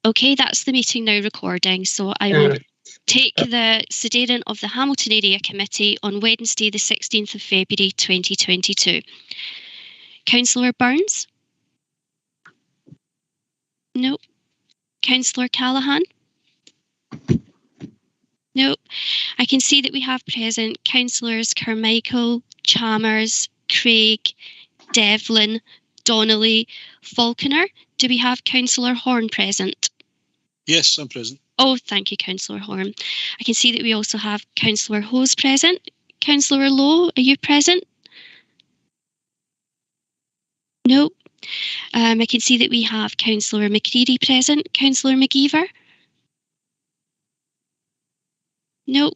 Okay, that's the meeting now recording. So I will take the sederin of the Hamilton Area Committee on Wednesday the 16th of February 2022. Councillor Burns? No. Councillor Callaghan? No. I can see that we have present Councillors Carmichael, Chalmers, Craig, Devlin, Donnelly, Falconer. Do we have Councillor Horn present? Yes, I'm present. Oh, thank you, Councillor Horn. I can see that we also have Councillor Hose present. Councillor Lowe, are you present? No. I can see that we have Councillor McCreary present. Councillor McGeever? No.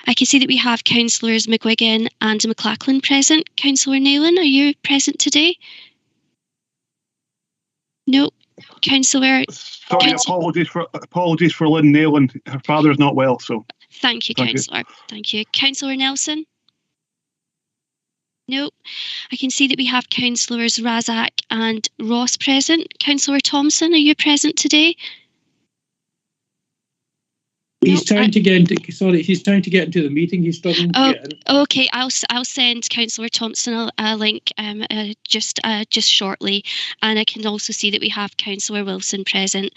I can see that we have Councillors McGuigan and McLachlan present. Councillor Nayland, are you present today? No. Councillor... Sorry, apologies for Lynn Nayland. Her father is not well, so... Thank you, Councillor. Thank you. Councillor Nelson? No. I can see that we have Councillors Razak and Ross present. Councillor Thompson, are you present today? He's trying to get into. Sorry, he's trying to get into the meeting. He's struggling to get in. Okay, I'll send Councillor Thompson a link just shortly, and I can also see that we have Councillor Wilson present.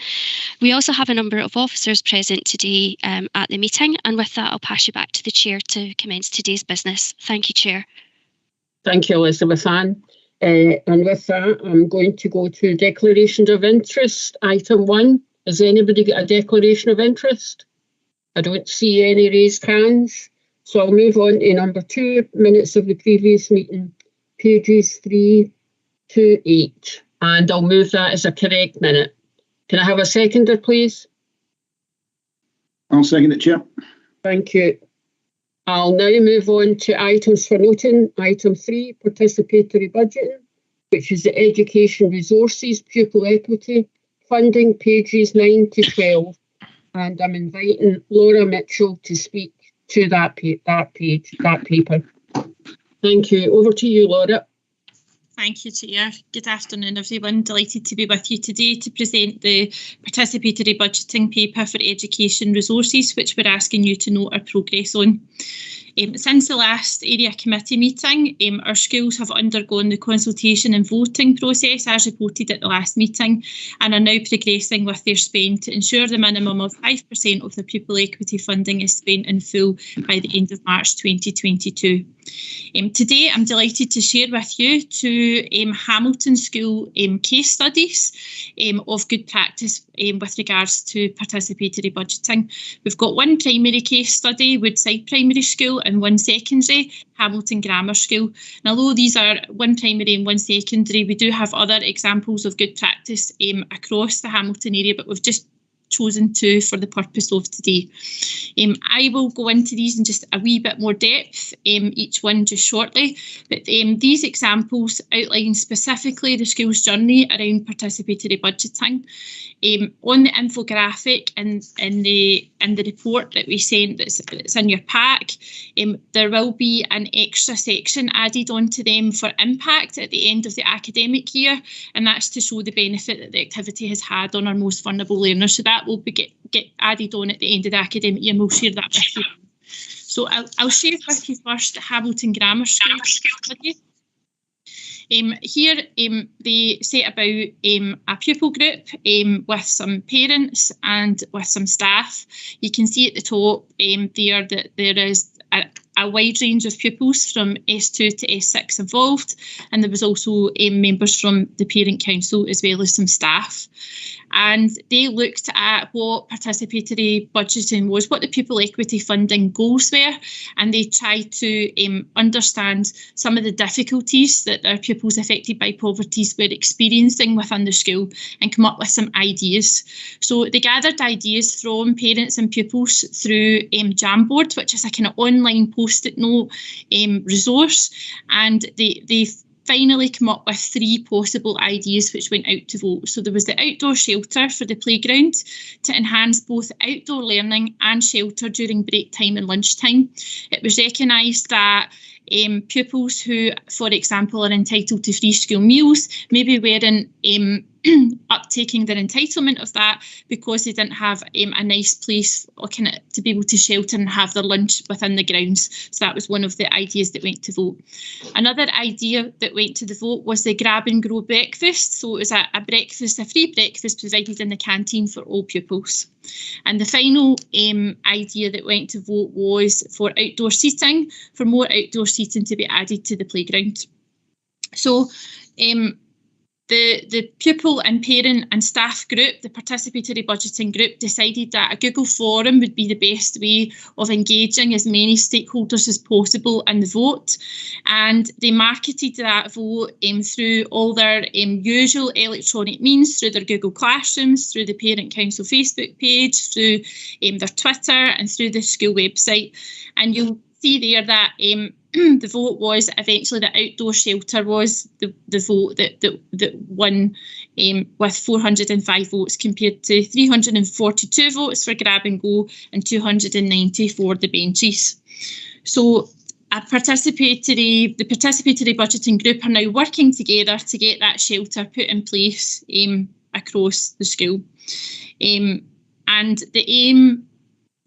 We also have a number of officers present today at the meeting, and with that, I'll pass you back to the chair to commence today's business. Thank you, Chair. Thank you, Elizabeth Ann. And with that, I'm going to go to declarations of interest. Item 1. Has anybody got a declaration of interest? I don't see any raised hands. So I'll move on to number 2, minutes of the previous meeting, pages 3 to 8. And I'll move that as a correct minute. Can I have a seconder, please? I'll second it, Chair. Thank you. I'll now move on to items for noting. Item 3, participatory budgeting, which is the education resources, pupil equity, funding, pages 9 to 12. And I'm inviting Laura Mitchell to speak to that paper. Thank you. Over to you, Laura. Thank you, Chair. Good afternoon, everyone. Delighted to be with you today to present the participatory budgeting paper for education resources, which we're asking you to note our progress on. Since the last area committee meeting, our schools have undergone the consultation and voting process as reported at the last meeting and are now progressing with their spend to ensure the minimum of 5% of the pupil equity funding is spent in full by the end of March 2022. Today, I'm delighted to share with you 2 Hamilton School case studies of good practice with regards to participatory budgeting. We've got 1 primary case study, Woodside Primary School, and 1 secondary, Hamilton Grammar School. And although these are 1 primary and 1 secondary, we do have other examples of good practice across the Hamilton area, but we've just chosen 2 for the purpose of today. I will go into these in just a wee bit more depth, each one just shortly, but these examples outline specifically the school's journey around participatory budgeting. On the infographic and in the report that we sent that's in your pack, there will be an extra section added onto them for impact at the end of the academic year, and that's to show the benefit that the activity has had on our most vulnerable learners. So that will be get added on at the end of the academic year, and we'll share that with you. So I'll share with you first the Hamilton Grammar School study. Here they set about a pupil group with some parents and with some staff. You can see at the top there that there is a wide range of pupils from S2 to S6 involved, and there was also members from the parent council as well as some staff. And they looked at what participatory budgeting was, what the pupil equity funding goals were, and they tried to understand some of the difficulties that their pupils affected by poverty were experiencing within the school and come up with some ideas. So they gathered ideas from parents and pupils through Jamboard, which is a kind of online post-it note resource, and they finally come up with 3 possible ideas which went out to vote. So there was the outdoor shelter for the playground to enhance both outdoor learning and shelter during break time and lunchtime. It was recognised that pupils who, for example, are entitled to free school meals maybe weren't uptaking their entitlement of that because they didn't have a nice place to be able to shelter and have their lunch within the grounds. So that was one of the ideas that went to vote. Another idea that went to the vote was the grab and go breakfast. So it was a free breakfast provided in the canteen for all pupils. And the final idea that went to vote was for outdoor seating, for more outdoor seating to be added to the playground. So the pupil and parent and staff group, the participatory budgeting group, decided that a Google forum would be the best way of engaging as many stakeholders as possible in the vote. And they marketed that vote through all their usual electronic means, through their Google Classrooms, through the Parent Council Facebook page, through their Twitter and through the school website. And you'll see there that the vote was eventually the outdoor shelter was the vote that won with 405 votes compared to 342 votes for grab and go and 290 for the benches. So the participatory budgeting group are now working together to get that shelter put in place across the school. And the aim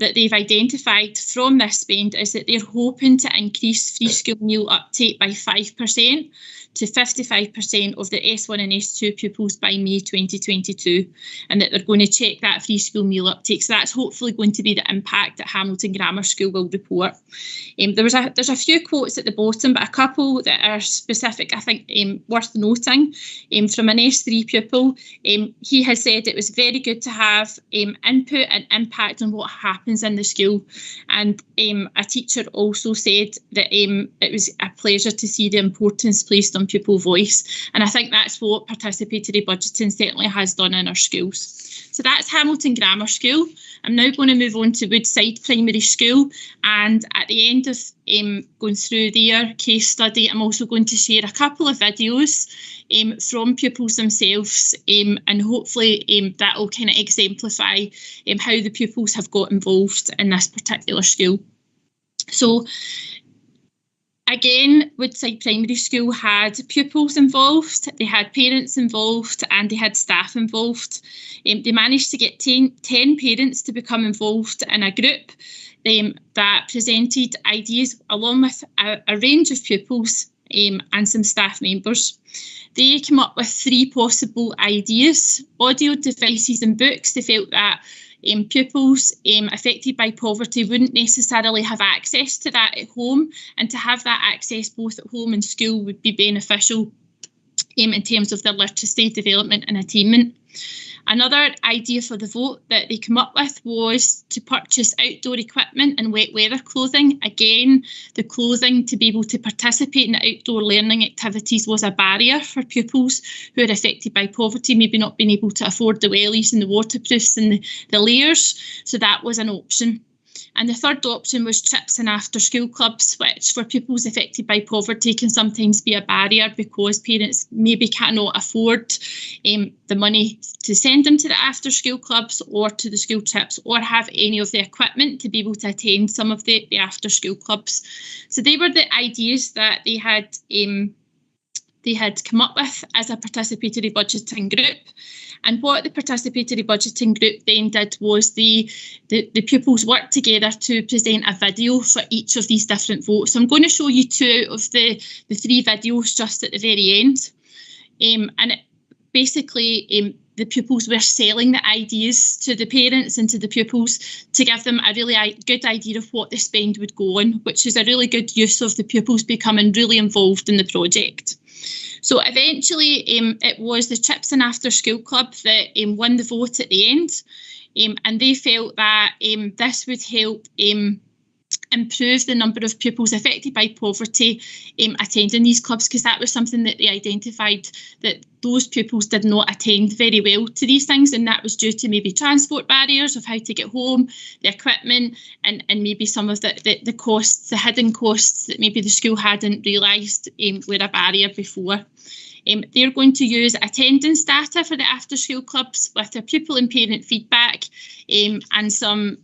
that they've identified from this spend is that they're hoping to increase free school meal uptake by 5% to 55% of the S1 and S2 pupils by May 2022, and that they're going to check that free school meal uptake. So that's hopefully going to be the impact that Hamilton Grammar School will report. There's a few quotes at the bottom, but a couple that are specific, I think, worth noting. From an S3 pupil, he has said it was very good to have input and impact on what happens in the school. And a teacher also said that it was a pleasure to see the importance placed on pupil voice. And I think that's what participatory budgeting certainly has done in our schools. So that's Hamilton Grammar School. I'm now going to move on to Woodside Primary School, and at the end of going through their case study, I'm also going to share a couple of videos from pupils themselves, and hopefully that will kind of exemplify how the pupils have got involved in this particular school. So again, Woodside Primary School had pupils involved, they had parents involved, and they had staff involved. They managed to get 10 parents to become involved in a group that presented ideas along with a range of pupils and some staff members. They came up with 3 possible ideas: audio devices and books. They felt that pupils affected by poverty wouldn't necessarily have access to that at home, and to have that access both at home and school would be beneficial in terms of their literacy development and attainment. Another idea for the vote that they came up with was to purchase outdoor equipment and wet weather clothing. Again, the clothing to be able to participate in outdoor learning activities was a barrier for pupils who are affected by poverty, maybe not being able to afford the wellies and the waterproofs and the layers. So that was an option. And the third option was trips and after-school clubs, which for pupils affected by poverty can sometimes be a barrier because parents maybe cannot afford the money to send them to the after-school clubs or to the school trips, or have any of the equipment to be able to attend some of the after-school clubs. So they were the ideas that they had come up with as a participatory budgeting group. And what the participatory budgeting group then did was the pupils worked together to present a video for each of these different votes. So I'm going to show you 2 of the 3 videos just at the very end. Basically, the pupils were selling the ideas to the parents and to the pupils to give them a really good idea of what the spend would go on, which is a really good use of the pupils becoming really involved in the project. So eventually it was the Chips and After School Club that won the vote at the end, and they felt that this would help improve the number of pupils affected by poverty attending these clubs, because that was something that they identified that those pupils did not attend very well to these things, and that was due to maybe transport barriers of how to get home, the equipment, and maybe some of the costs, the hidden costs that maybe the school hadn't realised were a barrier before. They're going to use attendance data for the after school clubs with their pupil and parent feedback, and some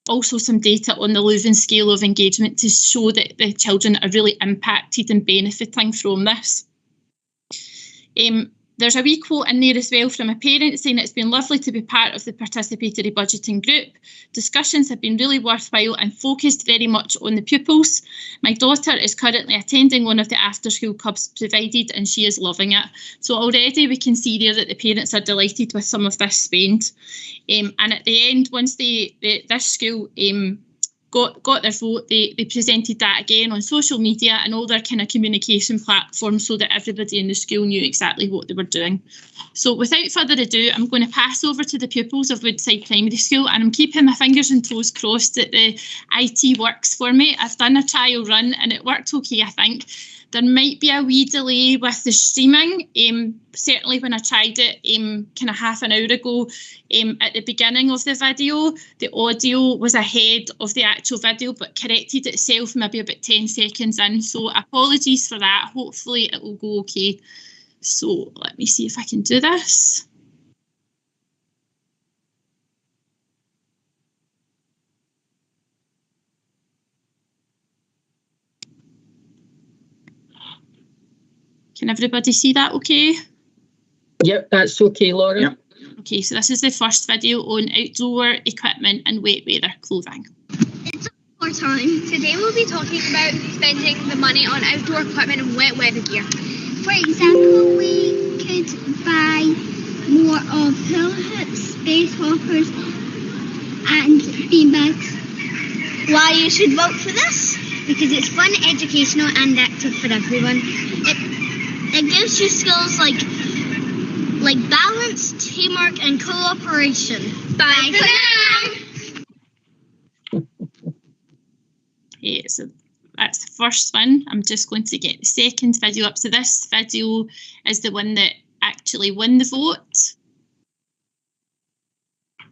also some data on the Leuven scale of engagement to show that the children are really impacted and benefiting from this. There's a wee quote in there as well from a parent saying it's been lovely to be part of the participatory budgeting group. Discussions have been really worthwhile and focused very much on the pupils. My daughter is currently attending one of the after school clubs provided and she is loving it. So already we can see there that the parents are delighted with some of this spend. And at the end, once this school got their vote, they presented that again on social media and all their kind of communication platforms so that everybody in the school knew exactly what they were doing. So without further ado, I'm going to pass over to the pupils of Woodside Primary School, and I'm keeping my fingers and toes crossed that the IT works for me. I've done a trial run and it worked okay, I think. There might be a wee delay with the streaming. Certainly when I tried it kind of half an hour ago, at the beginning of the video, the audio was ahead of the actual video, but corrected itself maybe about 10 seconds in. So apologies for that. Hopefully it will go okay. So let me see if I can do this. Can everybody see that okay? Yep, that's okay, Laura. Yep. Okay, so this is the first video on outdoor equipment and wet weather clothing. It's our time. Today we'll be talking about spending the money on outdoor equipment and wet weather gear. For example, we could buy more of hula hoops, space hoppers and beanbags. Why you should vote for this? Because it's fun, educational and active for everyone. It gives you skills like balance, teamwork, and cooperation. Bye for now! Okay, so that's the first one. I'm just going to get the second video up. So this video is the one that actually won the vote.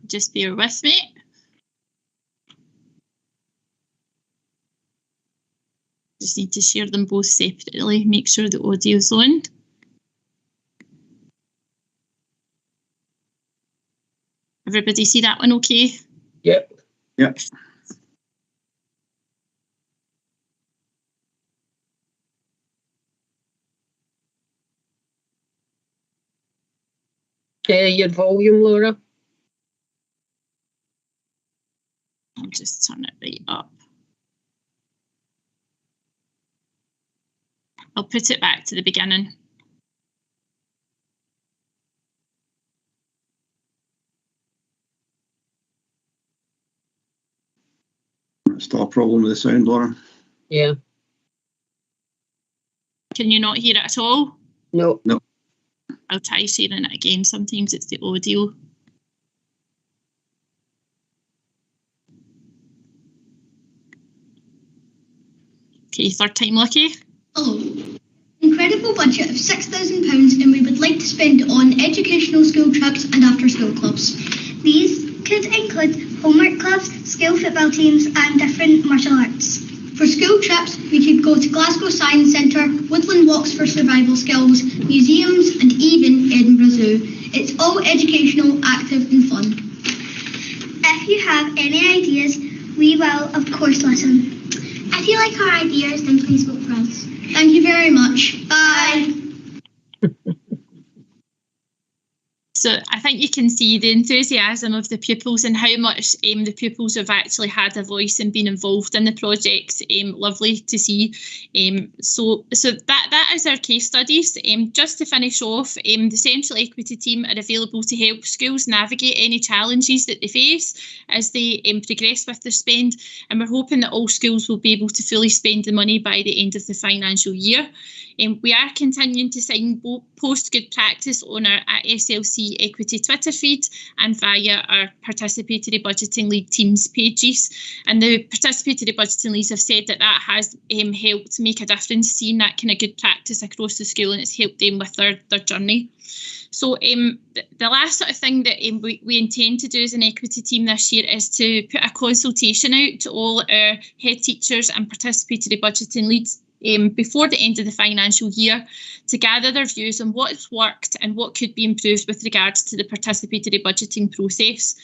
Just bear with me. Just need to share them both separately, make sure the audio's on. Everybody see that one okay? Yep. Yep. Your volume, Laura. I'll just turn it right up. I'll put it back to the beginning. Still a problem with the sound, Laura. Yeah. Can you not hear it at all? No. No. I'll try sharing it again. Sometimes it's the audio. Okay, third time lucky. Hello. Incredible budget of £6,000 and we would like to spend it on educational school trips and after school clubs. These could include homework clubs, school football teams and different martial arts. For school trips, we could go to Glasgow Science Centre, woodland walks for survival skills, museums and even Edinburgh Zoo. It's all educational, active and fun. If you have any ideas, we will of course listen. If you like our ideas, then please vote for us. Thank you very much. Bye. So I think you can see the enthusiasm of the pupils and how much the pupils have actually had a voice and been involved in the project. Lovely to see. So that is our case studies. Just to finish off, the Central Equity team are available to help schools navigate any challenges that they face as they progress with their spend. And we're hoping that all schools will be able to fully spend the money by the end of the financial year. We are continuing to post good practice on our SLC Equity Twitter feed and via our Participatory Budgeting Lead teams pages. And the Participatory Budgeting Leads have said that has helped make a difference, seeing that kind of good practice across the school, and it's helped them with their journey. So the last sort of thing that we intend to do as an equity team this year is to put a consultation out to all our head teachers and participatory budgeting leads before the end of the financial year to gather their views on what's worked and what could be improved with regards to the participatory budgeting process.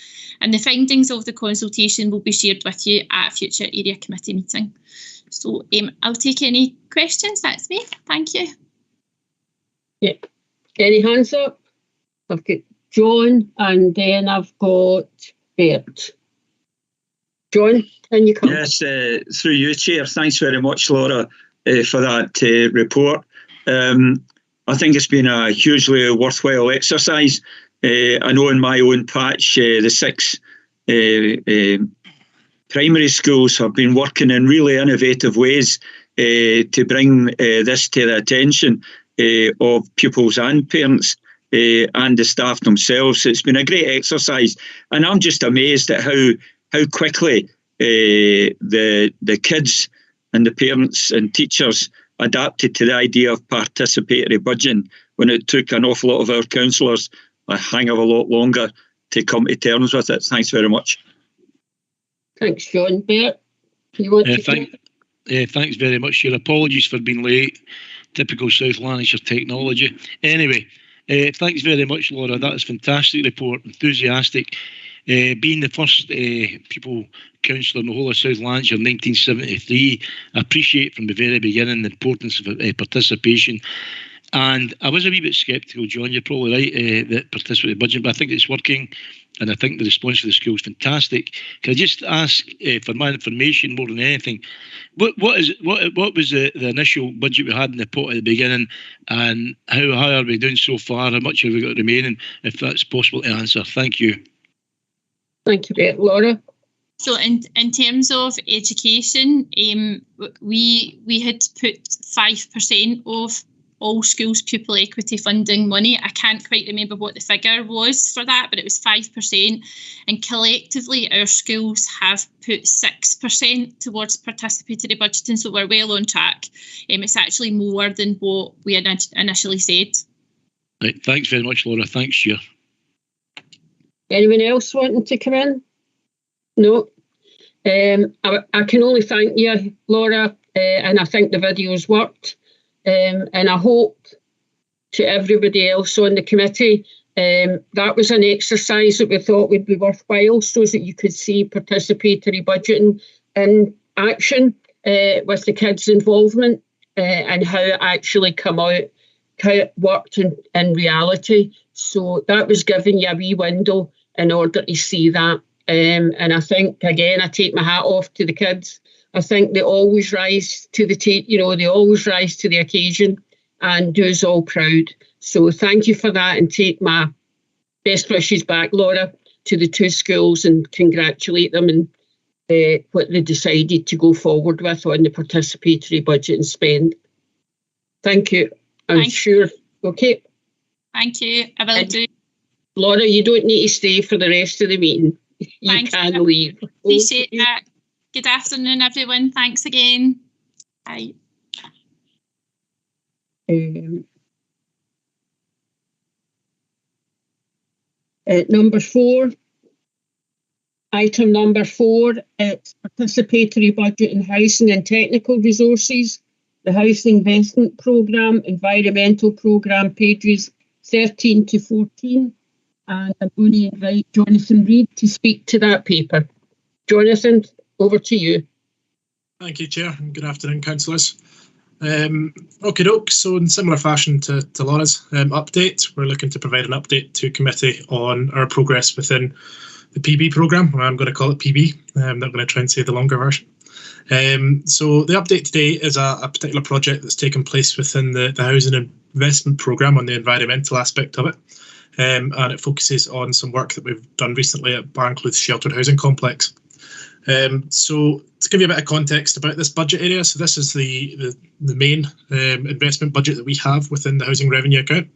And the findings of the consultation will be shared with you at a future area committee meeting. So I'll take any questions. That's me. Thank you. Yeah. Any hands up? I've got John and then I've got Bert. John, can you come? Yes, through you, Chair. Thanks very much, Laura, for that report. I think it's been a hugely worthwhile exercise. I know in my own patch, the 6 primary schools have been working in really innovative ways to bring this to the attention of pupils and parents and the staff themselves. It's been a great exercise, and I'm just amazed at how quickly the kids and the parents and teachers adapted to the idea of participatory budgeting when it took an awful lot of our councillors a hang of a lot longer to come to terms with it. Thanks very much. Thanks, John. Bert, you want to thanks very much. Your apologies for being late. Typical South Lanarkshire technology. Anyway, thanks very much, Laura. That is a fantastic report. Enthusiastic. Being the first pupil councillor in the whole of South Lanarkshire in 1973, I appreciate from the very beginning the importance of participation. And I was a wee bit sceptical, John, you're probably right, that participatory budget, but I think it's working, and I think the response to the school is fantastic. Can I just ask for my information more than anything, what was the initial budget we had in the pot at the beginning, and how are we doing so far? How much have we got remaining, if that's possible to answer? Thank you. Thank you, Bert. Laura? So in terms of education, we had put 5% of all schools pupil equity funding money. I can't quite remember what the figure was for that, but it was 5%. And collectively, our schools have put 6% towards participatory budgeting, so we're well on track. It's actually more than what we had initially said. Right, thanks very much, Laura. Thanks, Chair. Anyone else wanting to come in? No. I can only thank you, Laura, and I think the video's worked. And I hope to everybody else on the committee, that was an exercise that we thought would be worthwhile so that you could see participatory budgeting in action with the kids' involvement and how it actually come out, how it worked in reality. So that was giving you a wee window in order to see that. And I think, again, I take my hat off to the kids. I think they always rise to they always rise to the occasion and do us all proud. So thank you for that, and take my best wishes back, Laura, to the 2 schools and congratulate them and what they decided to go forward with on the participatory budget and spend. Thank you. Okay. Thank you. I will do. Laura, you don't need to stay for the rest of the meeting. You can leave. Appreciate that. Good afternoon, everyone. Thanks again. Bye. Number 4, item number 4, it's participatory budget in housing and technical resources, the housing investment programme, environmental programme, pages 13 to 14. And I'm going to invite Jonathan Reid to speak to that paper. Jonathan, over to you. Thank you, Chair, and good afternoon, councillors. Okay, doke. So in similar fashion to Laura's update, we're looking to provide an update to committee on our progress within the PB programme. I'm going to call it PB. I'm not going to try and say the longer version. So the update today is a particular project that's taken place within the housing investment programme on the environmental aspect of it. And it focuses on some work that we've done recently at Barnclooth Sheltered Housing Complex. So to give you a bit of context about this budget area, so this is the main investment budget that we have within the housing revenue account,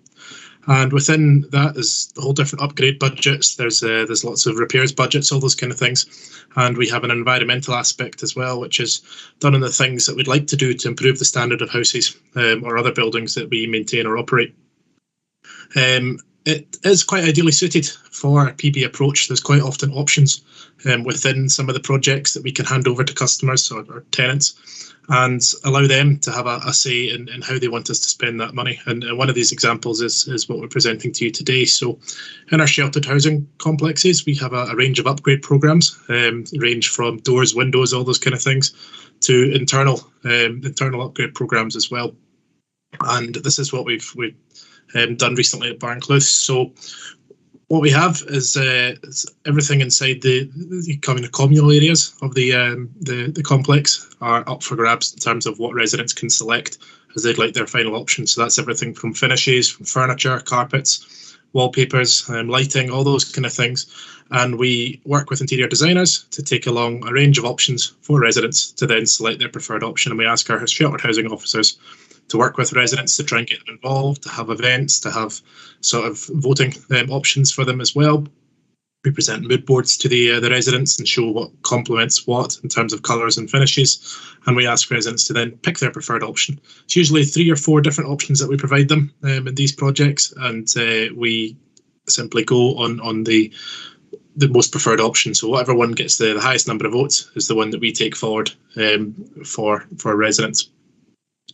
and within that is a whole different upgrade budgets. There's lots of repairs budgets, all those kind of things, and we have an environmental aspect as well, which is done on the things that we'd like to do to improve the standard of houses or other buildings that we maintain or operate. It is quite ideally suited for a PB approach. There's quite often options within some of the projects that we can hand over to customers or tenants and allow them to have a say in how they want us to spend that money. And one of these examples is what we're presenting to you today. So in our sheltered housing complexes, we have a range of upgrade programmes, range from doors, windows, all those kind of things, to internal upgrade programmes as well. And this is what we've done recently at Barnclouth. So what we have is everything inside the communal areas of the complex are up for grabs in terms of what residents can select as they'd like their final option. So that's everything from finishes, from furniture, carpets, wallpapers, lighting, all those kind of things. And we work with interior designers to take along a range of options for residents to then select their preferred option. And we ask our sheltered housing officers to work with residents to try and get them involved, to have events, to have sort of voting options for them as well. We present mood boards to the residents and show what complements what in terms of colours and finishes. And we ask residents to then pick their preferred option. It's usually 3 or 4 different options that we provide them in these projects. And we simply go on the most preferred option. So whatever one gets the highest number of votes is the one that we take forward for residents.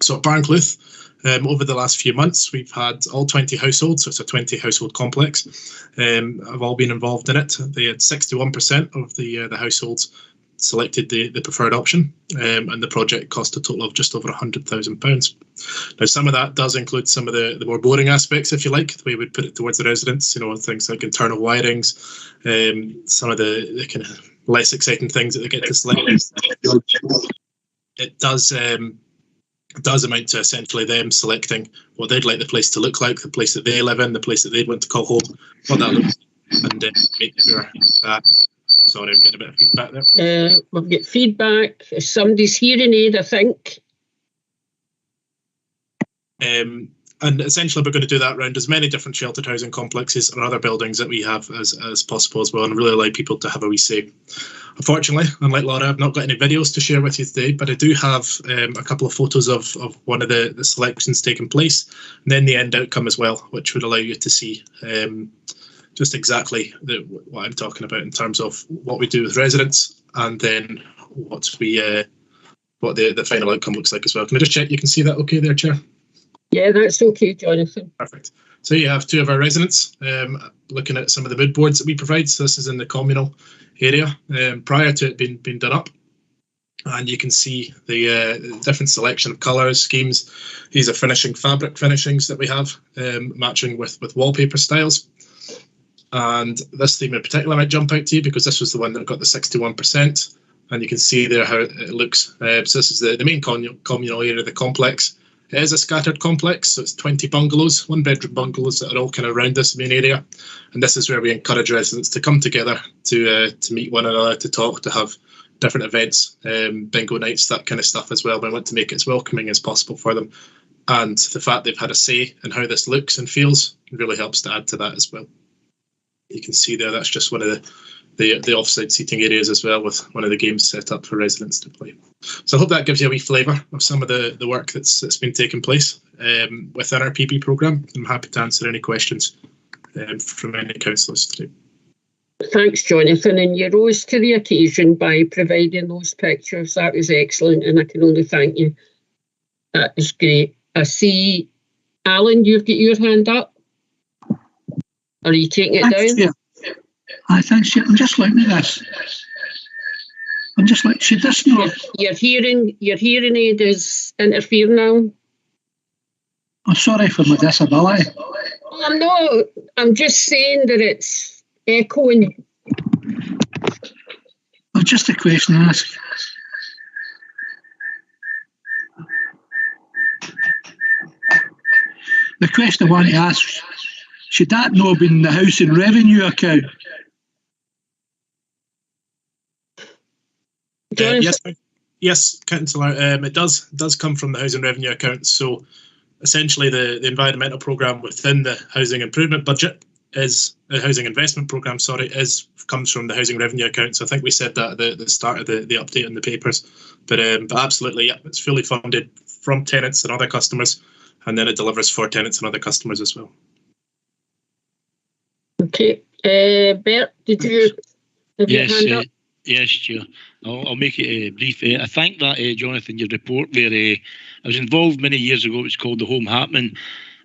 So at Barnclouth, over the last few months, we've had all 20 households, so it's a 20 household complex, have all been involved in it. They had 61% of the households selected the preferred option, and the project cost a total of just over £100,000. Now, some of that does include some of the more boring aspects, if you like, the way we put it towards the residents, things like internal wirings, some of the kind of less exciting things that they get to select. It does amount to essentially them selecting what they'd like the place to look like, the place that they live in, the place that they'd want to call home, what that looks like, and make sure that. Sorry, I'm getting a bit of feedback there. We've got feedback. Somebody's hearing aid, I think. And essentially, we're going to do that around as many different sheltered housing complexes or other buildings that we have as possible as well, and really allow people to have a wee say. Unfortunately, unlike Laura, I've not got any videos to share with you today, but I do have a couple of photos of one of the selections taking place, and then the end outcome as well, which would allow you to see just exactly what I'm talking about in terms of what we do with residents, and then what the final outcome looks like as well. Can I just check you can see that okay there, Chair? Yeah, that's okay, Jonathan. Perfect. So you have 2 of our residents looking at some of the mood boards that we provide. So this is in the communal area prior to it being done up. And you can see the different selection of colours, schemes. These are fabric finishings that we have matching with wallpaper styles. And this theme in particular might jump out to you because this was the one that got the 61%. And you can see there how it looks. So this is the main communal area of the complex. It is a scattered complex, so it's 20 bungalows, 1-bedroom bungalows that are all kind of around this main area. And this is where we encourage residents to come together to meet one another, to talk, to have different events, bingo nights, that kind of stuff as well. We want to make it as welcoming as possible for them. And the fact they've had a say in how this looks and feels really helps to add to that as well. You can see there, that's just one of the off-site seating areas as well, with one of the games set up for residents to play. So I hope that gives you a wee flavour of some of the work that's been taking place within our PB programme. I'm happy to answer any questions from any councillors today. Thanks, Jonathan, and you rose to the occasion by providing those pictures. That was excellent, and I can only thank you. That is great. I see, Alan, you've got your hand up. Are you taking it down? Yeah. Thanks. I'm just looking at this. I'm just like, should this not? Your hearing aid is interfering now. I'm sorry for my disability. No, I'm just saying that it's echoing. Well, just a question to ask. The question I want to ask, should that not have been the housing revenue account? Yes, Councillor. It does come from the housing revenue account. So essentially, the environmental programme within the housing improvement budget is a housing investment programme. Comes from the housing revenue account. So I think we said that at the start of the update in the papers. But absolutely, yeah, it's fully funded from tenants and other customers, and then it delivers for tenants and other customers as well. Okay, Bert, did you have your hand up? Yes, Chair. I'll make it brief. I think that, Jonathan, your report where I was involved many years ago, it was called the Home Happening,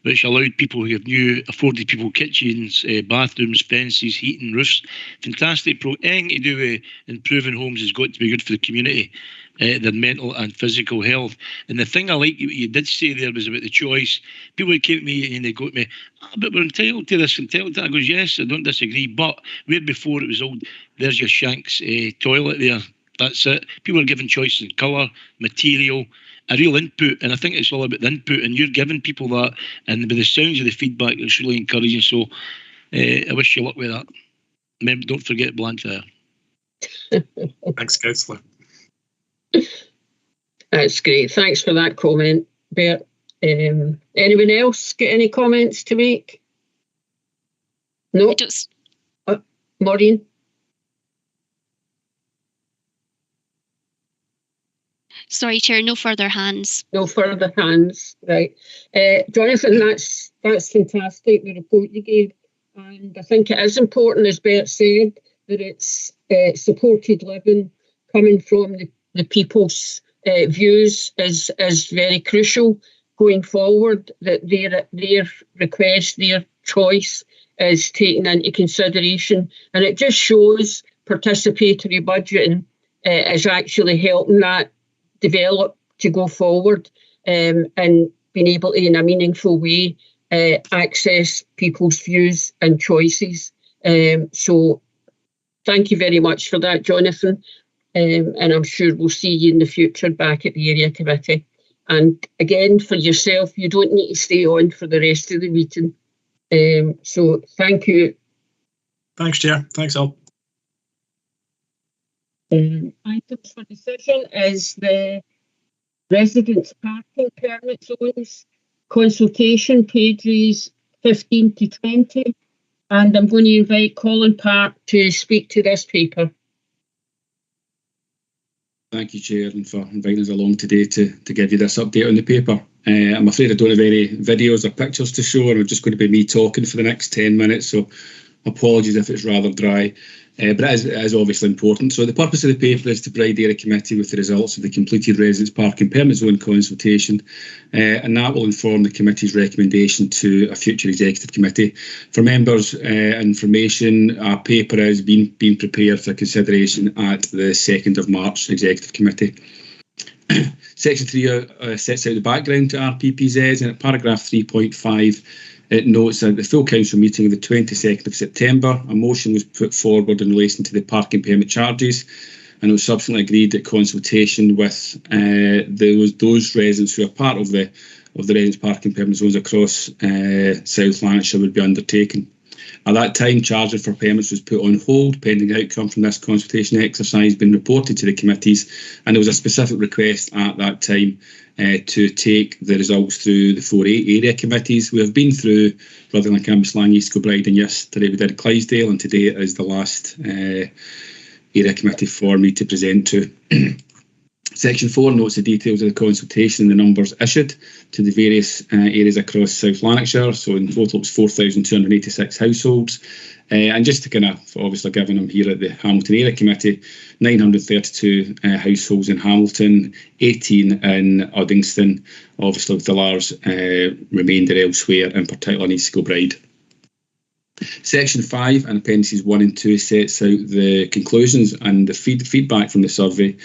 which allowed people who have new afforded people kitchens, bathrooms, fences, heating, roofs. Fantastic. Anything to do with improving homes has got to be good for the community. their mental and physical health. And the thing I like you did say there was about the choice. People came to me and they go to me, but we're entitled to this, entitled to that. I goes, yes, I don't disagree. But where before it was all, there's your Shanks toilet there. That's it. People are given choices in colour, material, a real input, and I think it's all about the input, and you're giving people that, and with the sounds of the feedback, it's really encouraging. So I wish you luck with that. Remember, don't forget Blantyre. Thanks, Councillor. That's great. Thanks for that comment, Bert. Anyone else get any comments to make? No? Maureen? Sorry, Chair, no further hands. No further hands, right. Jonathan, that's fantastic, the report you gave. And I think it is important, as Bert said, that it's supported living coming from the people's views is very crucial going forward, that their request, their choice is taken into consideration. And it just shows participatory budgeting is actually helping that develop to go forward, and being able to, in a meaningful way, access people's views and choices. So thank you very much for that, Jonathan. And I'm sure we'll see you in the future back at the Area Committee. And again, for yourself, you don't need to stay on for the rest of the meeting. So thank you. Thanks, Chair. Thanks, all. Items for decision is the residence parking permit zones consultation, pages 15 to 20. And I'm going to invite Colin Park to speak to this paper. Thank you, Chair, and for inviting us along today to give you this update on the paper. I'm afraid I don't have any videos or pictures to show, and it's just going to be me talking for the next 10 minutes, so apologies if it's rather dry. But it is obviously important. So the purpose of the paper is to provide the Area Committee with the results of the completed residence parking permit zone consultation, and that will inform the committee's recommendation to a future executive committee. For members' information, our paper is being prepared for consideration at the 2nd of March executive committee. Section 3 sets out the background to RPPZs, and at paragraph 3.5 it notes that at the full council meeting of the 22nd of September, a motion was put forward in relation to the parking permit charges, and it was subsequently agreed that consultation with those residents who are part of the residence parking permit zones across South Lanarkshire would be undertaken. At that time, charging for permits was put on hold pending outcome from this consultation exercise being reported to the committees, and there was a specific request at that time to take the results through the 4 area committees. We have been through Rutherglen, Cambuslang, East Kilbride, and yesterday we did Clydesdale, and today is the last area committee for me to present to. Section 4 notes the details of the consultation and the numbers issued to the various areas across South Lanarkshire. So in total it's 4,286 households. And just to kind of, obviously given them here at the Hamilton Area Committee, 932 households in Hamilton, 18 in Uddingston, obviously with the large remainder elsewhere, in particular in East Kilbride. Section 5 and appendices 1 and 2 sets out the conclusions and the feedback from the survey.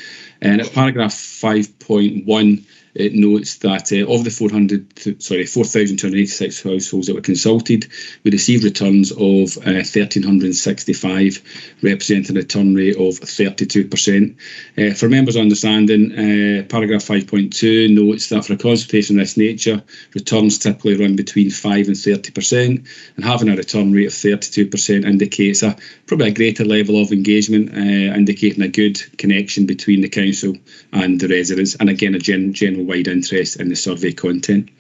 And at paragraph 5.1, it notes that of the 4,286 households that were consulted, we received returns of 1,365, representing a return rate of 32%. For members' understanding, paragraph 5.2 notes that for a consultation of this nature, returns typically run between 5 and 30%, and having a return rate of 32% indicates probably a greater level of engagement, indicating a good connection between the council and the residents, and again a general wide interest in the survey content.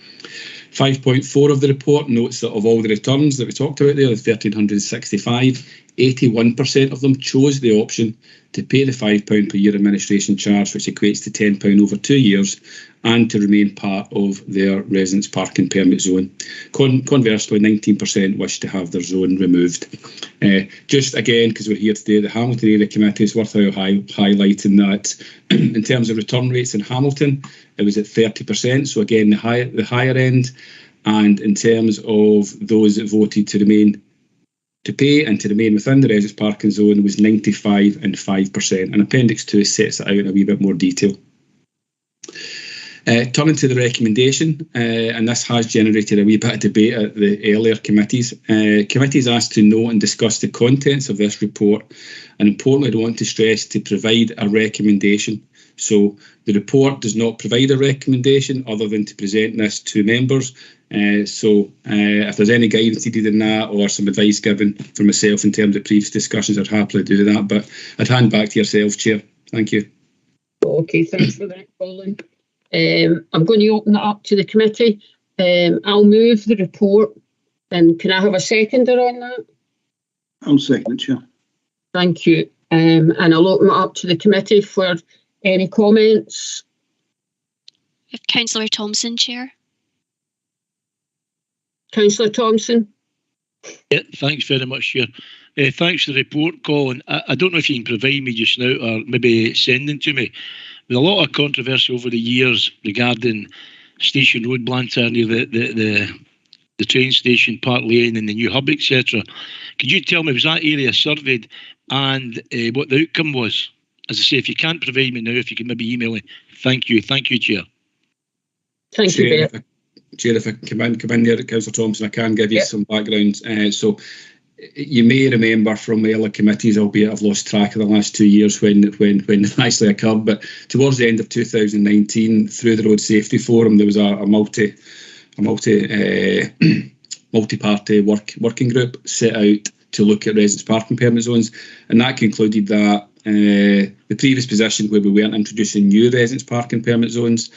5.4 of the report notes that of all the returns that we talked about there, the 1,365, 81% of them chose the option to pay the £5 per year administration charge, which equates to £10 over 2 years, and to remain part of their residence parking permit zone. Conversely, 19% wish to have their zone removed. Just again, because we're here today, the Hamilton Area Committee, is worthwhile highlighting that in terms of return rates in Hamilton, it was at 30%, so again the higher end, and in terms of those that voted to remain to pay and to remain within the residence parking zone was 95 and 5%. And Appendix 2 sets it out in a wee bit more detail. Turning to the recommendation, and this has generated a wee bit of debate at the earlier committees. Committees asked to know and discuss the contents of this report, and importantly, I want to stress to provide a recommendation. So the report does not provide a recommendation other than to present this to members. If there's any guidance needed in that or some advice given from myself in terms of previous discussions, I'd happily do that. But I'd hand back to yourself, Chair. Thank you. Okay, thanks for that, Colin. I'm going to open it up to the committee. I'll move the report. And can I have a seconder on that? I'll second it, Chair. Thank you. And I'll open it up to the committee for any comments. Councillor Thompson, Chair. Councillor Thompson. Yeah, thanks very much, Chair. Thanks for the report, Colin. I don't know if you can provide me just now or maybe send them to me. There's a lot of controversy over the years regarding Station Road, Blantyre, the train station, Park Lane and the new hub, etc. Could you tell me, was that area surveyed and what the outcome was? As I say, if you can't provide me now, if you can maybe email me. Thank you. Thank you, Chair. Thank you, Chair. Chair, if I come in there, Councillor Thompson, I can give you some background. So you may remember from earlier committees, albeit I've lost track of the last 2 years when it actually occurred, but towards the end of 2019, through the Road Safety Forum, there was a multi-party working group set out to look at residence parking permit zones, and that concluded that the previous position where we weren't introducing new residence parking permit zones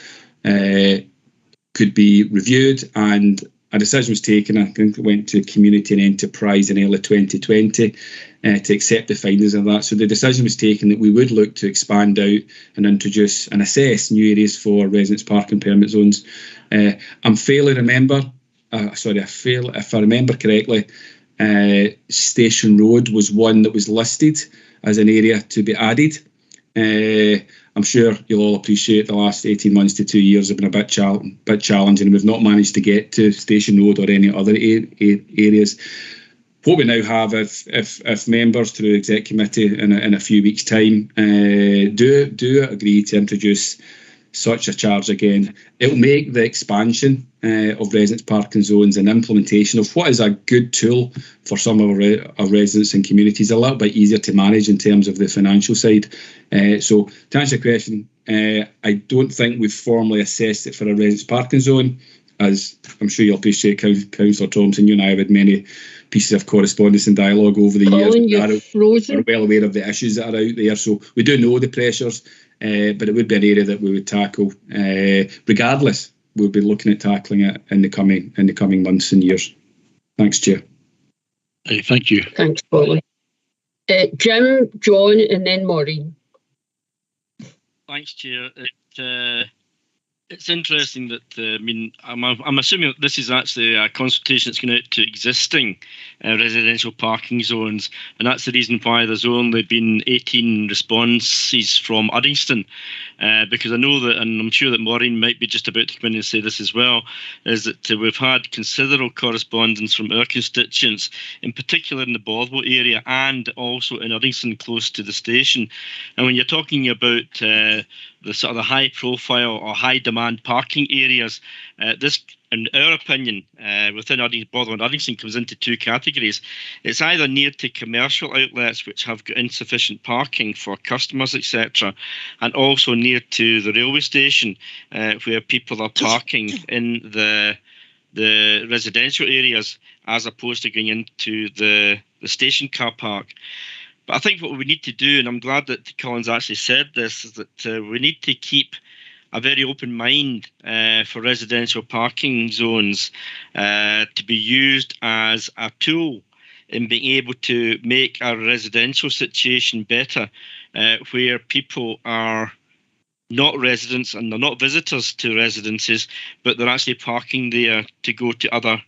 could be reviewed, and a decision was taken. I think it went to Community and Enterprise in early 2020 to accept the findings of that. So the decision was taken that we would look to expand out and introduce and assess new areas for residence parking permit zones. If I remember correctly, Station Road was one that was listed as an area to be added. I'm sure you'll all appreciate the last 18 months to 2 years have been a bit challenging, and we've not managed to get to Station Road or any other areas. What we now have, if members through the Exec Committee in a few weeks' time do agree to introduce such a charge again, it'll make the expansion of residence parking zones and implementation of what is a good tool for some of our residents and communities a little bit easier to manage in terms of the financial side. So to answer the question, I don't think we've formally assessed it for a residence parking zone. As I'm sure you'll appreciate, Councillor Thompson, you and I have had many pieces of correspondence and dialogue over the years. We're well aware of the issues that are out there, so we do know the pressures, but it would be an area that we would tackle. Regardless, we'll be looking at tackling it in the coming months and years. Thanks, Chair. Thank you. Thanks, Colin. Jim, John, and then Maureen. Thanks, Chair. It's interesting that I'm assuming that this is actually a consultation that's going out to existing residential parking zones, and that's the reason why there's only been 18 responses from Uddingston, because I know that, and I'm sure that Maureen might be just about to come in and say this as well, is that we've had considerable correspondence from our constituents, in particular in the Bothwell area and also in Uddingston close to the station. And when you're talking about the sort of the high profile or high demand parking areas, this, in our opinion, within Bothwell and Uddingston comes into two categories. It's either near to commercial outlets which have got insufficient parking for customers, etc., and also near to the railway station where people are parking in the residential areas as opposed to going into the station car park. But I think what we need to do, and I'm glad that Colin's actually said this, is that we need to keep a very open mind for residential parking zones to be used as a tool in being able to make our residential situation better, where people are not residents and they're not visitors to residences, but they're actually parking there to go to other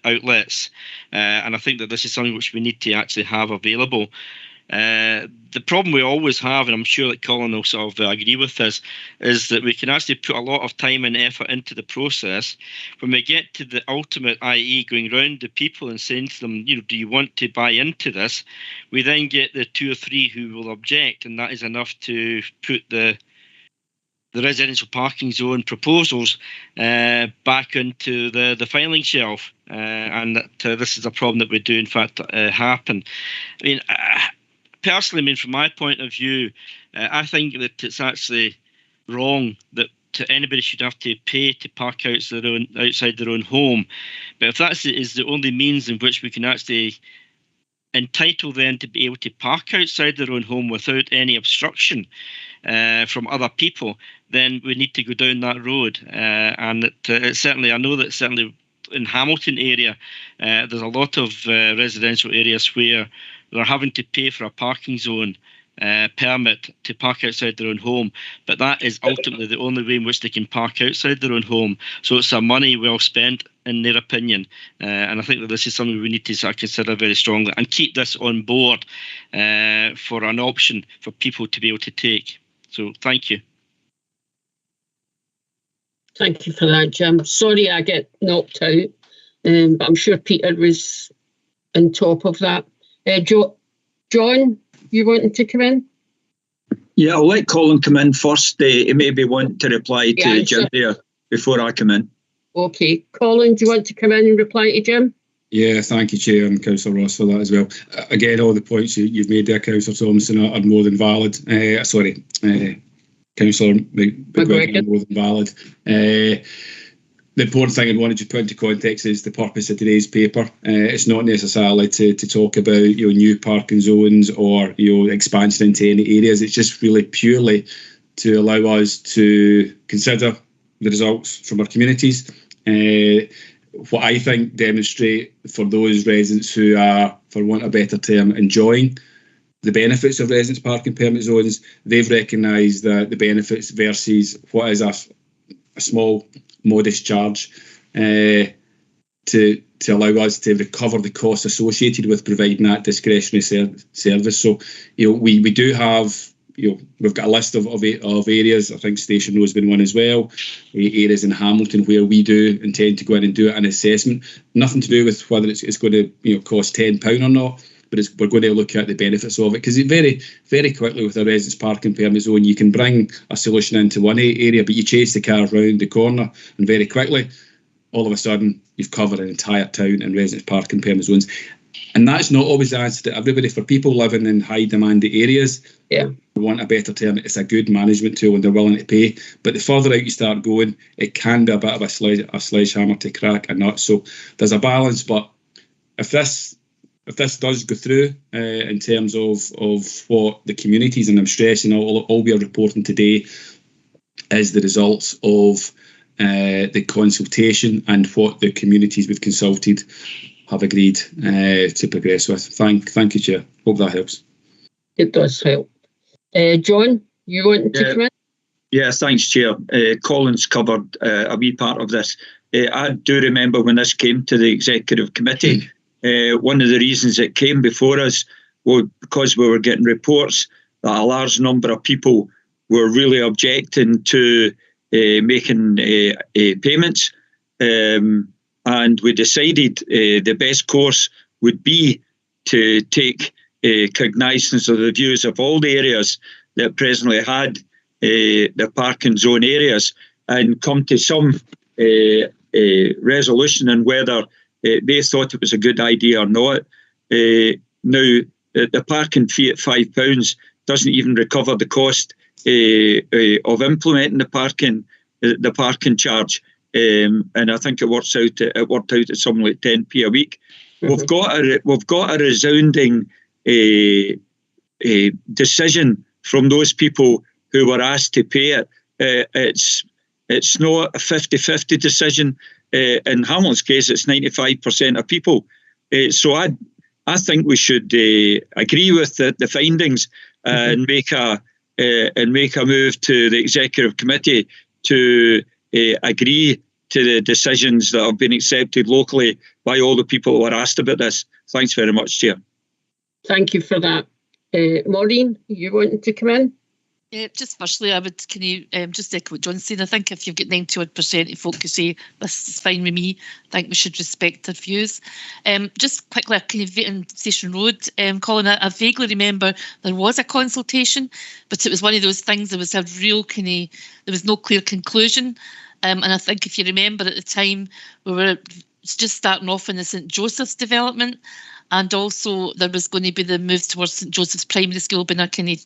outlets. And I think that this is something which we need to actually have available. The problem we always have, and I'm sure that Colin will sort of agree with this, is that we can actually put a lot of time and effort into the process. When we get to the ultimate, i.e. going round the people and saying to them, do you want to buy into this? We then get the 2 or 3 who will object, and that is enough to put the residential parking zone proposals back into the filing shelf. And that this is a problem that we do, in fact, happen. I mean, personally, from my point of view, I think that it's actually wrong that anybody should have to pay to park outside their own home. But if that is the only means in which we can actually entitle them to be able to park outside their own home without any obstruction from other people, then we need to go down that road. And certainly, I know that certainly in Hamilton area, there's a lot of residential areas where they're having to pay for a parking zone permit to park outside their own home, but that is ultimately the only way in which they can park outside their own home. So it's a money well spent, in their opinion, and I think that this is something we need to sort of consider very strongly and keep this on board for an option for people to be able to take. So thank you. Thank you for that, Jim. Sorry I get knocked out, but I'm sure Peter was on top of that. John, you wanting to come in? Yeah, I'll let Colin come in first. He maybe want to reply to Jim there before I come in. Okay. Colin, do you want to come in and reply to Jim? Yeah, thank you, Chair, and Councillor Ross for that as well. Again, all the points you've made there, Councillor Thompson, are more than valid. Councillor McGuigan are more than valid. The important thing I wanted to put into context is the purpose of today's paper. It's not necessarily to talk about new parking zones or expansion into any areas. It's just really purely to allow us to consider the results from our communities. What I think demonstrate for those residents who are, for want of a better term, enjoying the benefits of residence parking permit zones, they've recognised that the benefits versus what is a small, modest charge to allow us to recover the costs associated with providing that discretionary service. So, we do have, we've got a list of areas. I think Station Road's been one as well. Areas in Hamilton where we do intend to go in and do an assessment. Nothing to do with whether it's going to cost £10 or not, but we're going to look at the benefits of it, because very, very quickly with a residence parking permit zone, you can bring a solution into one area, but you chase the car round the corner, and very quickly, all of a sudden, you've covered an entire town in residence parking permit zones. And that's not always the answer to everybody. For people living in high demand areas, we want a better term, it's a good management tool and they're willing to pay. But the further out you start going, it can be a bit of a sledgehammer to crack a nut. So there's a balance, but if this does go through in terms of what the communities, and I'm stressing all we are reporting today is the results of the consultation and what the communities we've consulted have agreed to progress with. Thank you, Chair. Hope that helps. It does help. John, you want to come in? Yeah, thanks, Chair. Colin's covered a wee part of this. I do remember when this came to the Executive Committee, one of the reasons it came before us was because we were getting reports that a large number of people were really objecting to making payments. And we decided the best course would be to take cognizance of the views of all the areas that presently had the parking zone areas and come to some resolution on whether they thought it was a good idea or not. Now, the parking fee at £5 doesn't even recover the cost of implementing the parking charge. And I think it worked out at something like 10p a week. Mm-hmm. We've got a resounding decision from those people who were asked to pay it. It's not a 50-50 decision. In Hamilton's case, it's 95% of people. So I think we should agree with the findings and make a move to the Executive Committee to agree to the decisions that have been accepted locally by all the people who were asked about this. Thanks very much, Chair. Thank you for that. Maureen, you wanting to come in? Yeah, just firstly, I would, can you just echo what John's saying? I think if you've got 90% of folk who say this is fine with me, I think we should respect their views. Just quickly, can you in Station Road, Colin, I vaguely remember there was a consultation, but it was one of those things, there was a real there was no clear conclusion. And I think if you remember at the time, we were just starting off in the St Joseph's development, and also there was going to be the move towards St Joseph's Primary School being a kind of,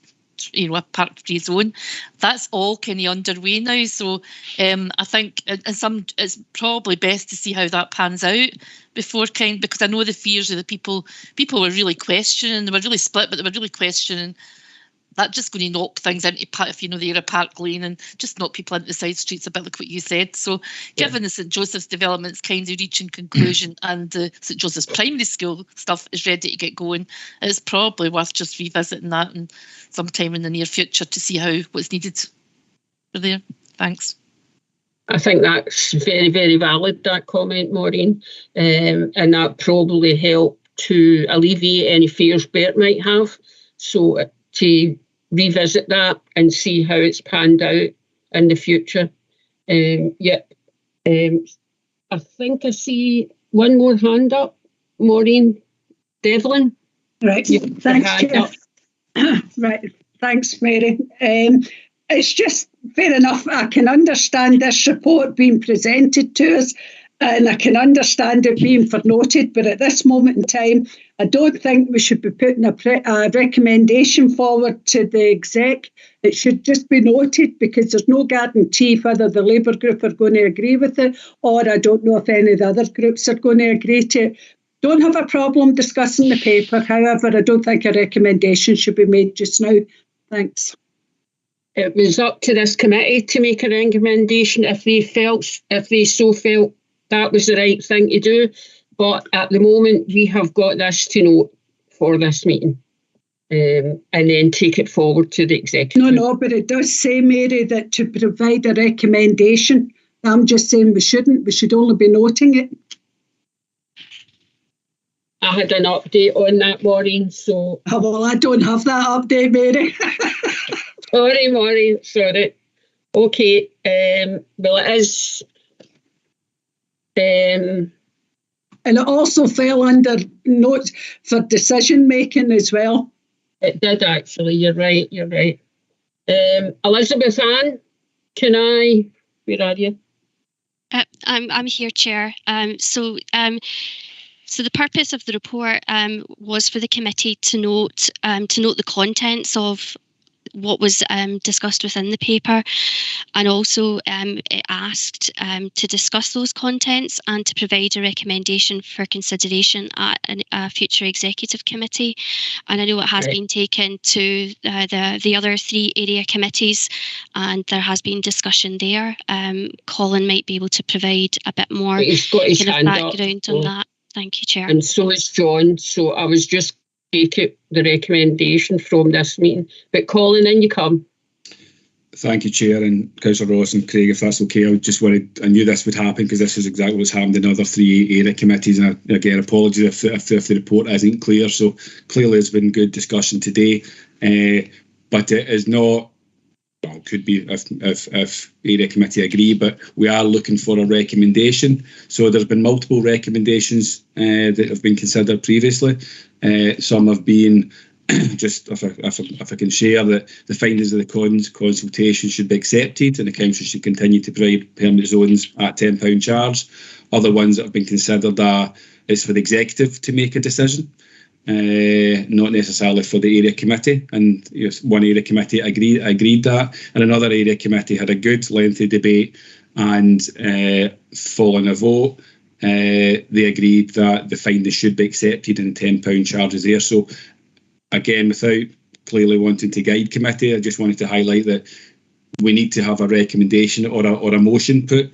a park-free zone. That's all kind of underway now. So I think it's probably best to see how that pans out before because I know the fears of the people were really questioning. They were really split, but they were really questioning. That's just going to knock things into, if they're a Park Lane, and just knock people into the side streets, a bit like what you said. So given the St Joseph's development's kind of reaching conclusion and the St Joseph's Primary School stuff is ready to get going, it's probably worth just revisiting that and sometime in the near future to see what's needed for there. Thanks. I think that's very, very valid, that comment, Maureen, and that probably help to alleviate any fears Bert might have. So to revisit that and see how it's panned out in the future. I think I see one more hand up. Maureen, Devlin. Right, thanks, Chair. Right, thanks, Mary. It's just fair enough. I can understand this report being presented to us, and I can understand it being footnoted, but at this moment in time, I don't think we should be putting a recommendation forward to the exec. It should just be noted, because there's no guarantee whether the Labour group are going to agree with it, or I don't know if any of the other groups are going to agree to it. Don't have a problem discussing the paper. However, I don't think a recommendation should be made just now. Thanks. It was up to this committee to make a recommendation if they so felt that was the right thing to do. But at the moment, we have got this to note for this meeting, and then take it forward to the executive. No, but it does say, Mary, that to provide a recommendation. I'm just saying we shouldn't. We should only be noting it. I had an update on that, Maureen, so... Oh, well, I don't have that update, Mary. Sorry, Maureen, sorry. Okay, well, it is... and it also fell under notes for decision-making as well. It did, actually, you're right. Elizabeth Ann, where are you? I'm here, Chair. So the purpose of the report was for the committee to note the contents of what was discussed within the paper, and also it asked to discuss those contents and to provide a recommendation for consideration at a future executive committee. And I know it has been taken to the other 3 area committees, and there has been discussion there. Colin might be able to provide a bit more kind of background on that. Thank you, Chair. And so is John. So I was just taking the recommendation from this meeting. But Colin, in you come. Thank you, Chair, and Councillor Ross and Craig, if that's okay. I knew this would happen, because this is exactly what's happened in other 3 area committees. And again, apologies if the report isn't clear. So clearly there's been good discussion today, but it is not. Well, it could be if area committee agree, but we are looking for a recommendation. So there's been multiple recommendations that have been considered previously. Some have been just, if I can share, that the findings of the consultation should be accepted, and the council should continue to provide permanent zones at £10 charge. Other ones that have been considered it's for the executive to make a decision. Not necessarily for the area committee, and one area committee agreed that, and another area committee had a good lengthy debate, and following a vote, they agreed that the findings should be accepted and £10 charges there. So again, without clearly wanting to guide committee, I just wanted to highlight that we need to have a recommendation or a motion put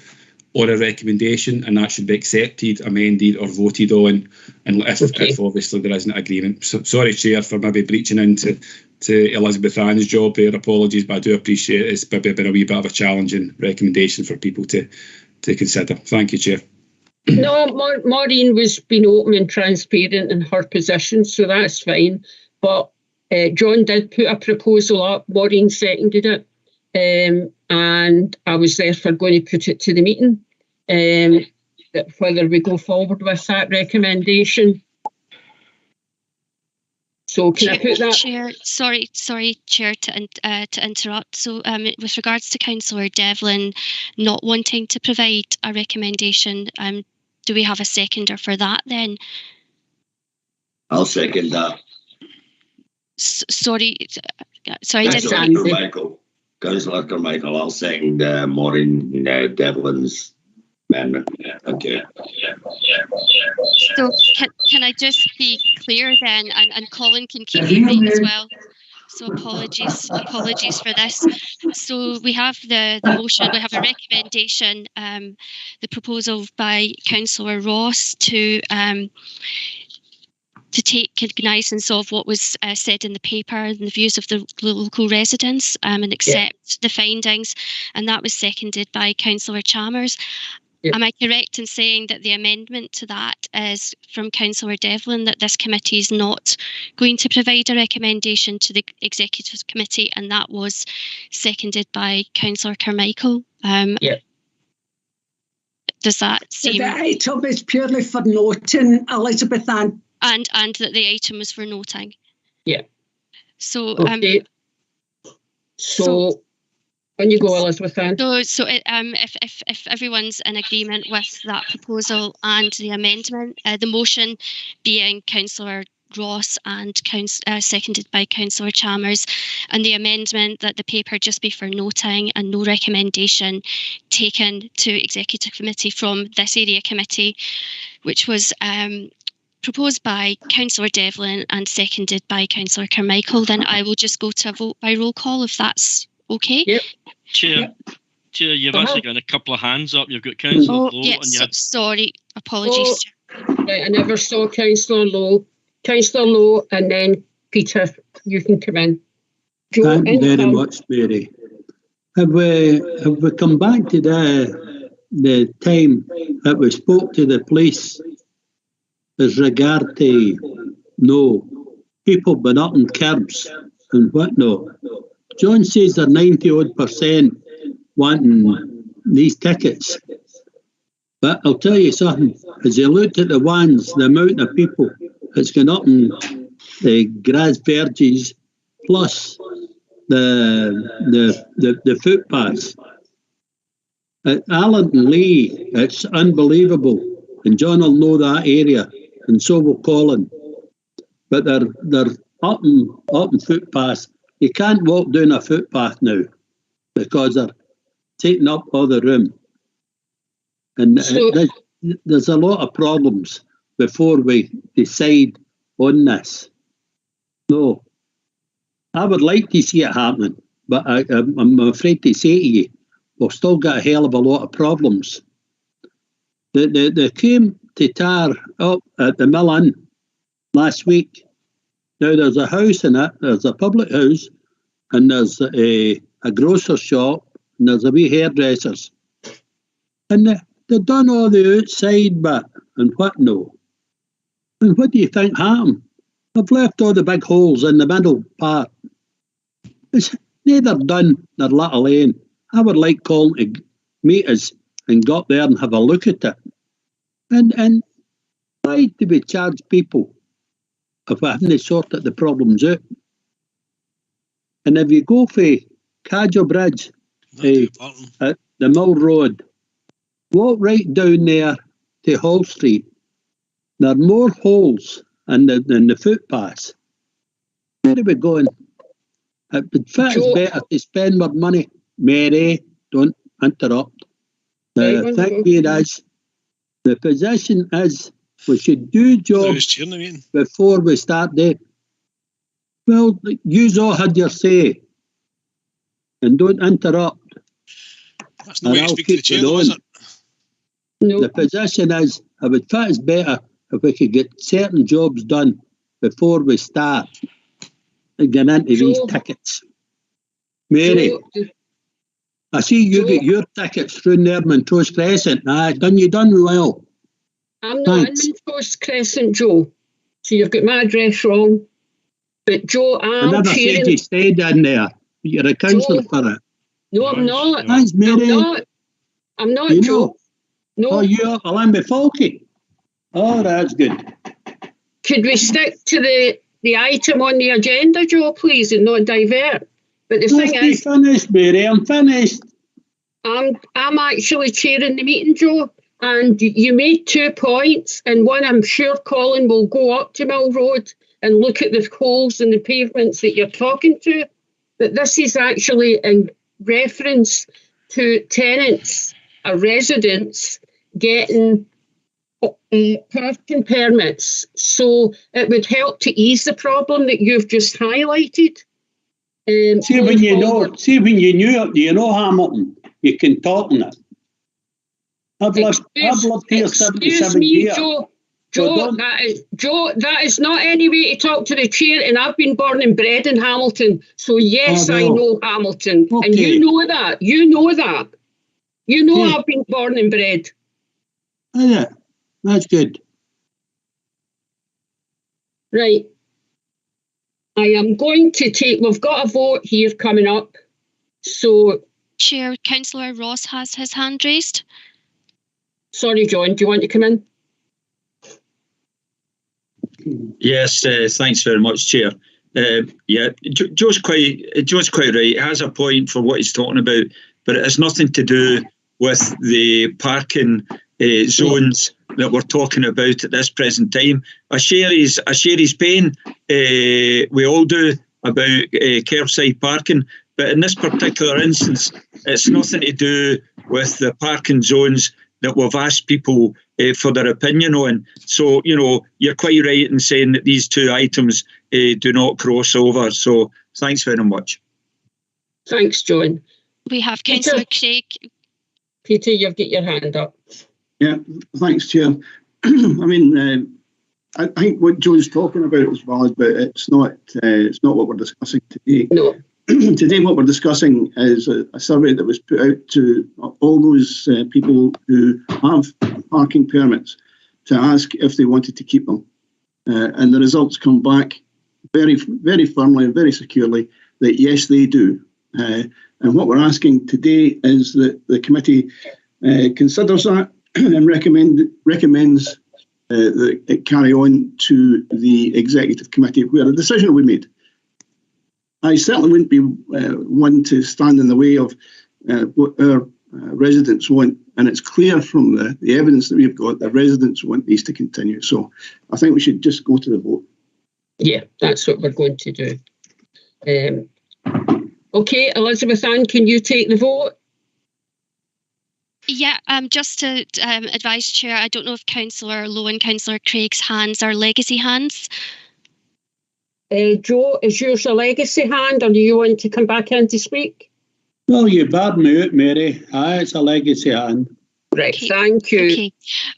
or a recommendation, and that should be accepted, amended or voted on, and if obviously there isn't agreement. So, sorry, Chair, for maybe breaching into Elizabeth Ann's job there. Apologies, but I do appreciate it's maybe been a wee bit of a challenging recommendation for people to consider. Thank you, Chair. No, Maureen was being open and transparent in her position, so that's fine. But John did put a proposal up, Maureen seconded it, and I was therefore going to put it to the meeting, whether we go forward with that recommendation. So can I put that? Chair, sorry, Chair, to interrupt. So with regards to Councillor Devlin not wanting to provide a recommendation, do we have a seconder for that then? I'll second that. Sorry, Councillor Carmichael, I'll second Maureen Devlin's amendment. Okay. So can I just be clear then, and Colin can keep me right as well. So apologies for this. So we have the motion, we have a recommendation, the proposal by Councillor Ross to take cognizance of what was said in the paper and the views of the local residents and accept the findings, and that was seconded by Councillor Chalmers. Am I correct in saying that the amendment to that is from Councillor Devlin, that this committee is not going to provide a recommendation to the Executive Committee, and that was seconded by Councillor Carmichael? Does that seem... The item is purely for noting, Elizabeth Ann. And that the item was for noting? Yeah. So... Okay. So when you go, Elizabeth Ann. So if everyone's in agreement with that proposal and the amendment, the motion being Councillor Ross and seconded by Councillor Chalmers, and the amendment that the paper just be for noting and no recommendation taken to Executive Committee from this area committee, which was proposed by Councillor Devlin and seconded by Councillor Carmichael, then I will just go to a vote by roll call if that's okay. Yep. Chair, you've actually got a couple of hands up. You've got Councillor Lowe. Yes, sorry, apologies. Right, I never saw Councillor Lowe. Councillor Lowe, and then Peter, you can come in. Thank you very much, Mary. Have we come back to the time that we spoke to the police as regard to people been up in curbs and whatnot? John says they're 90% wanting these tickets. But I'll tell you something, as you looked at the amount of people that's gone up in the grass verges plus the footpaths. At Allington Lee, it's unbelievable. And John will know that area, and so will Colin. But they're up in footpaths. You can't walk down a footpath now because they're taking up all the room. And there's a lot of problems before we decide on this. No, I would like to see it happening, but I'm afraid to say to you, we've still got a hell of a lot of problems. They came to tar up at the Mill Inn last week. Now there's a house in it, there's a public house, and there's a grocer shop, and there's a wee hairdressers. And they've done all the outside bit and whatnot. And what do you think happened? They've left all the big holes in the middle part. It's neither done nor let alone. I would like Colin to meet us and go up there and have a look at it. And why do we charge people if we haven't sorted the problems out? And if you go for Cadgel Bridge at the Mill Road, walk right down there to Hall Street, there are more holes in the footpaths. Where are we going? It would fit us better to spend more money. Mary, don't interrupt. The thing here is, the position is, we should do jobs before we start there. Well, you all had your say, and don't interrupt. That's the way to speak to the chair, though, is it? No. The position is, it would fit us better if we could get certain jobs done before we start and get into these tickets. Mary, I see you get your tickets through there, Montrose Crescent. You done well. I'm not in Montrose Crescent, Joe. So you've got my address wrong. But Joe, I I'm never said chairing. you stayed in there. You're a councillor for it. No, I'm not. Thanks, Mary. I'm not, You Joe. know. No. Oh, you're Alambi Falky. Oh, that's good. Could we stick to the item on the agenda, Joe, please, and not divert? But the thing is, finished, Mary. I'm finished. I'm actually chairing the meeting, Joe, and you made 2 points, and one I'm sure Colin will go up to Mill Road and look at the holes in the pavements that you're talking to. But this is actually in reference to tenants or residents getting parking permits. So it would help to ease the problem that you've just highlighted. See when you know Hamilton, you can talk on it. I've lived here 77 years. Joe, that is not any way to talk to the chair, and I've been born and bred in Hamilton, so yes, I know Hamilton, and you know that. You know that. You know I've been born and bred. Oh, yeah, that's good. Right. I am going to take, we've got a vote here coming up, so... Chair, Councillor Ross has his hand raised. Sorry, John, do you want to come in? Yes, thanks very much, Chair. Joe's quite right. He has a point for what he's talking about, but it has nothing to do with the parking zones that we're talking about at this present time. I share his pain. We all do about curbside parking, but in this particular instance, it's nothing to do with the parking zones that we've asked people for their opinion on. So, you're quite right in saying that these two items do not cross over. So, thanks very much. Thanks, John. We have Councillor Craig. Peter, you've got your hand up. Yeah, thanks, Chair. I mean, I think what Joe's talking about is valid, but it's not what we're discussing today. No. Today, what we're discussing is a survey that was put out to all those people who have parking permits to ask if they wanted to keep them. And the results come back very, very firmly and very securely that yes, they do. And what we're asking today is that the committee considers that and recommends that it carry on to the executive committee where a decision will be made. I certainly wouldn't be one to stand in the way of what our residents want, and it's clear from the evidence that we've got that residents want these to continue. So I think we should just go to the vote. Yeah, that's what we're going to do. Okay, Elizabeth Ann, can you take the vote? Yeah, just to advise, Chair, I don't know if Councillor Lowe and Councillor Craig's hands are legacy hands. Joe, is yours a legacy hand, or do you want to come back in to speak? Well, you barred me out, Mary. Aye, it's a legacy hand. Right, thank you.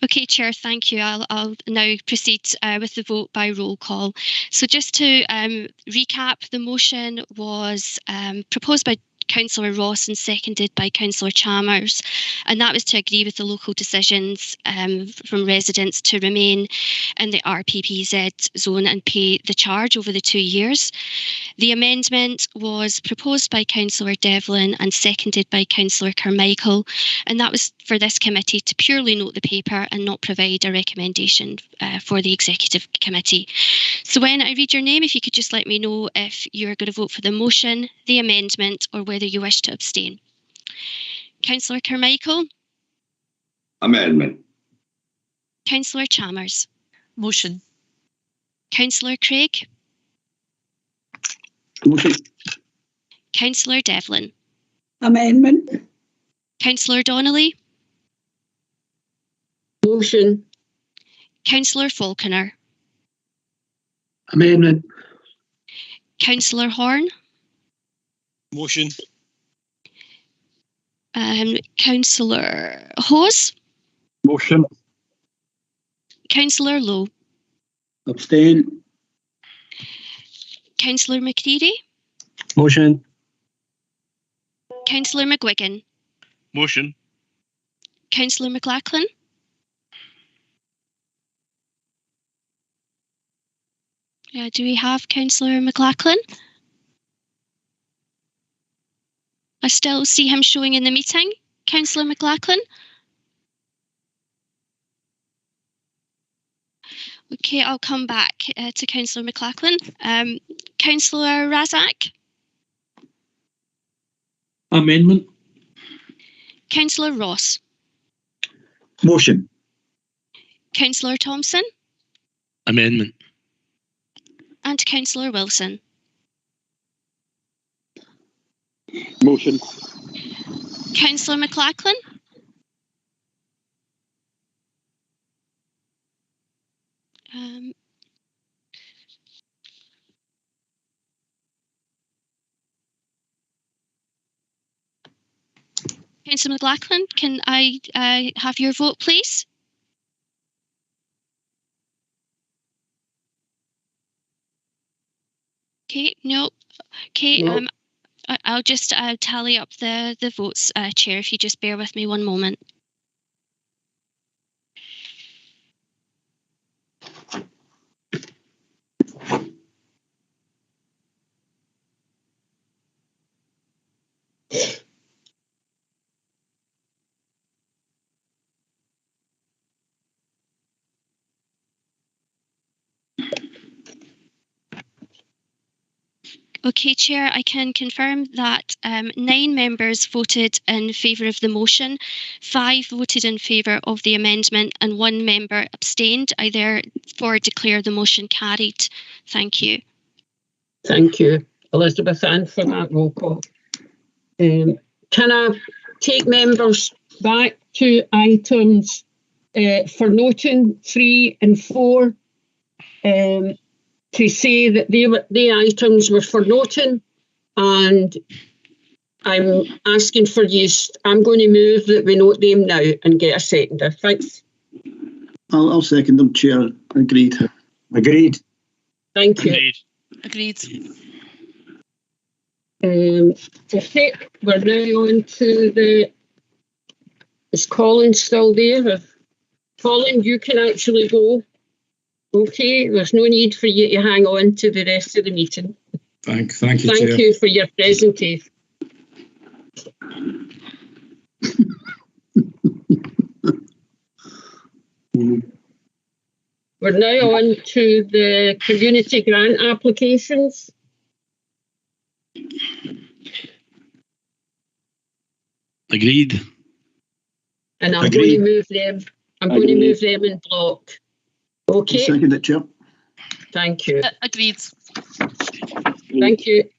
Okay, Chair, thank you. I'll now proceed with the vote by roll call. So just to recap, the motion was proposed by Councillor Ross and seconded by Councillor Chalmers, and that was to agree with the local decisions from residents to remain in the RPPZ zone and pay the charge over the 2 years. The amendment was proposed by Councillor Devlin and seconded by Councillor Carmichael, and that was for this committee to purely note the paper and not provide a recommendation for the executive committee. So when I read your name, if you could just let me know if you're going to vote for the motion, the amendment, or whether you wish to abstain. Councillor Carmichael? Amendment. Councillor Chalmers? Motion. Councillor Craig? Motion. Councillor Devlin? Amendment. Councillor Donnelly? Motion. Councillor Falconer? Amendment. Councillor Horn? Motion. Councillor Hawes? Motion. Councillor Lowe? Abstain. Councillor McCreary? Motion. Councillor McGuigan? Motion. Councillor McLachlan? Do we have Councillor McLachlan? I still see him showing in the meeting. Councillor McLachlan? Okay, I'll come back to Councillor McLachlan. Councillor Razak? Amendment. Councillor Ross? Motion. Councillor Thompson? Amendment. And Councillor Wilson? Motion. Councillor McLachlan? Councillor McLachlan, can I have your vote, please? Okay, no. Okay, No. I'll just tally up the votes, Chair, if you just bear with me one moment. Okay, Chair, I can confirm that 9 members voted in favour of the motion, 5 voted in favour of the amendment, and 1 member abstained. I therefore declare the motion carried. Thank you. Thank you, Elizabeth Ann, for that roll call. Can I take members back to items for noting 3 and 4? To say that the items were for noting, and I'm asking for use. I'm going to move that we note them now and get a seconder. Thanks. I'll second them, Chair. Agreed. Agreed. Thank you. Agreed. Okay, we're now on to the. Is Colin still there? Colin, you can actually go. Okay, there's no need for you to hang on to the rest of the meeting. Thank you, Thank Chair. you for your presentation. We're now on to the community grant applications. Agreed. And I'm Agreed. going to move them. I'm going to move them in block. Okay. Second it, Chair. Thank you. Agreed. Thank you.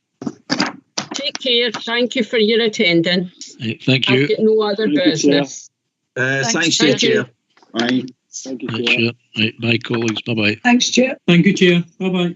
Take care. Thank you for your attendance. Thank you. I've got no other business. Thanks, Thank Chair. you. Bye. Thank you, Right, Chair. Chair. Right, bye, colleagues. Bye-bye. Thanks, Chair. Thank you, Chair. Bye-bye.